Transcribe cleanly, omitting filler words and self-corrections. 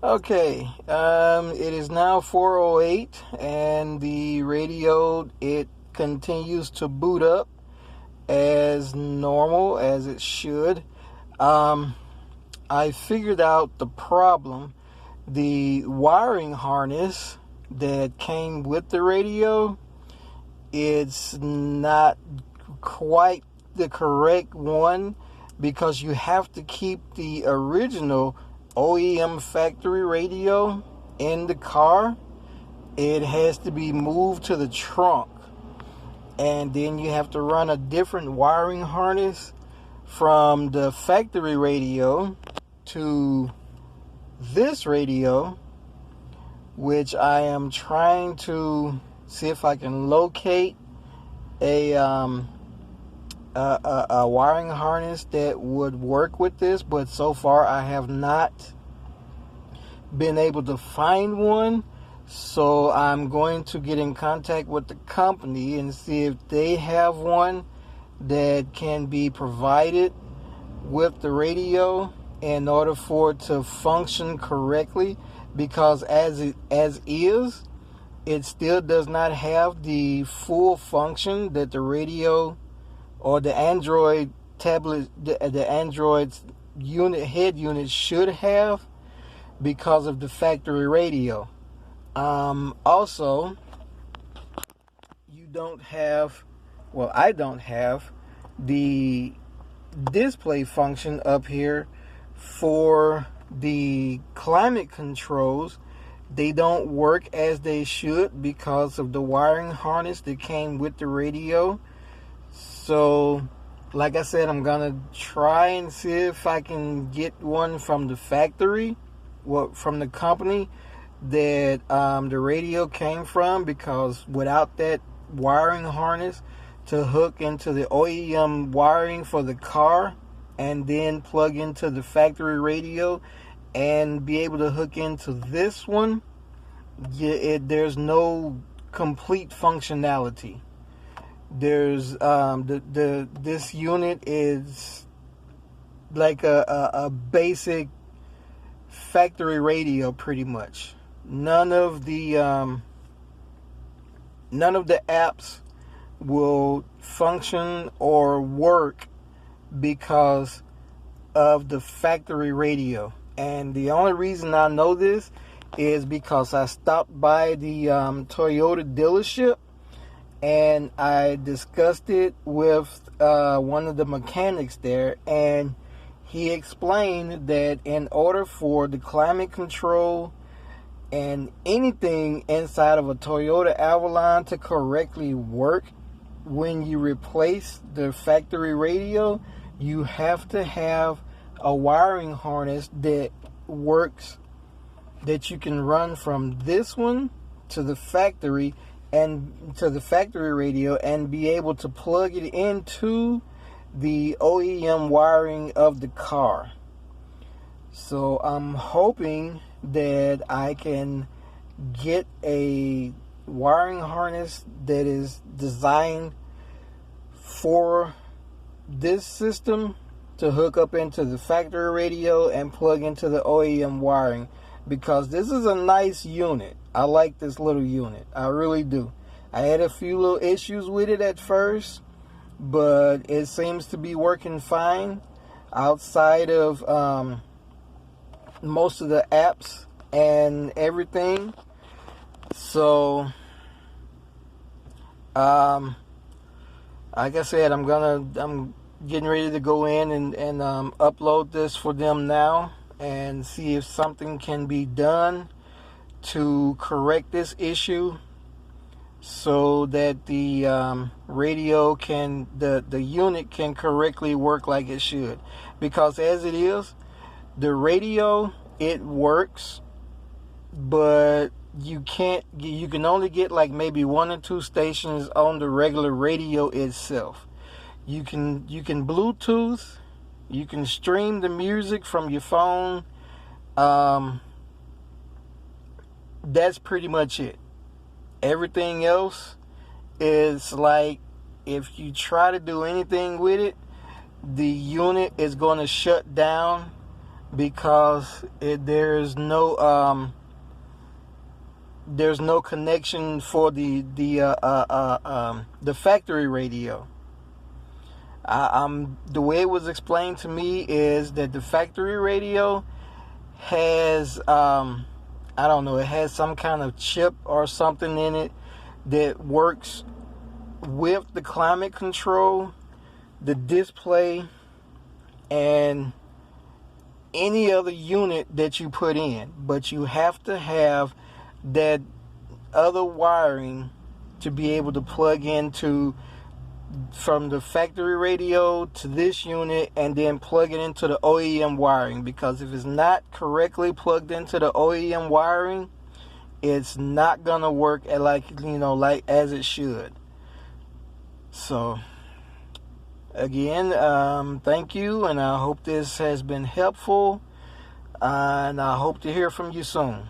Okay, it is now 4:08, and the radio, it continues to boot up as normal, as it should. I figured out the problem. The wiring harness that came with the radio, it's not quite the correct one, because you have to keep the original OEM factory radio in the car. It has to be moved to the trunk, and then you have to run a different wiring harness from the factory radio to this radio, which I am trying to see if I can locate a wiring harness that would work with this, but so far I have not been able to find one. So I'm going to get in contact with the company and see if they have one that can be provided with the radio in order for it to function correctly, because as is, it still does not have the full function that the radio or the Android tablet, the Android head unit should have, because of the factory radio. Also, I don't have the display function up here for the climate controls. They don't work as they should because of the wiring harness that came with the radio. So, like I said, I'm going to try and see if I can get one from the factory, from the company that the radio came from, because without that wiring harness to hook into the OEM wiring for the car and then plug into the factory radio and be able to hook into this one, there's no complete functionality. There's this unit is like a basic factory radio, pretty much. None of the apps will function or work because of the factory radio. And the only reason I know this is because I stopped by the Toyota dealership and I discussed it with one of the mechanics there, and he explained that in order for the climate control and anything inside of a Toyota Avalon to correctly work when you replace the factory radio, you have to have a wiring harness that works, that you can run from this one to the factory and to the factory radio and be able to plug it into the OEM wiring of the car. So I'm hoping that I can get a wiring harness that is designed for this system to hook up into the factory radio and plug into the OEM wiring, because this is a nice unit. I like this little unit. I really do. I had a few little issues with it at first, but it seems to be working fine outside of most of the apps and everything. So, like I said, I'm getting ready to go in and upload this for them now and see if something can be done to correct this issue, so that the radio can, the unit can correctly work like it should. Because as it is, the radio, it works, but you can only get like maybe 1 or 2 stations on the regular radio itself. You can Bluetooth, you can stream the music from your phone. That's pretty much it. Everything else is like, if you try to do anything with it, the unit is going to shut down because there's no connection for the factory radio. The way it was explained to me is that the factory radio has I don't know, it has some kind of chip or something in it that works with the climate control, the display, and any other unit that you put in. But you have to have that other wiring to be able to plug into from the factory radio to this unit and then plug it into the OEM wiring, because if it's not correctly plugged into the OEM wiring, it's not gonna work like as it should. So again, thank you, and I hope this has been helpful, and I hope to hear from you soon.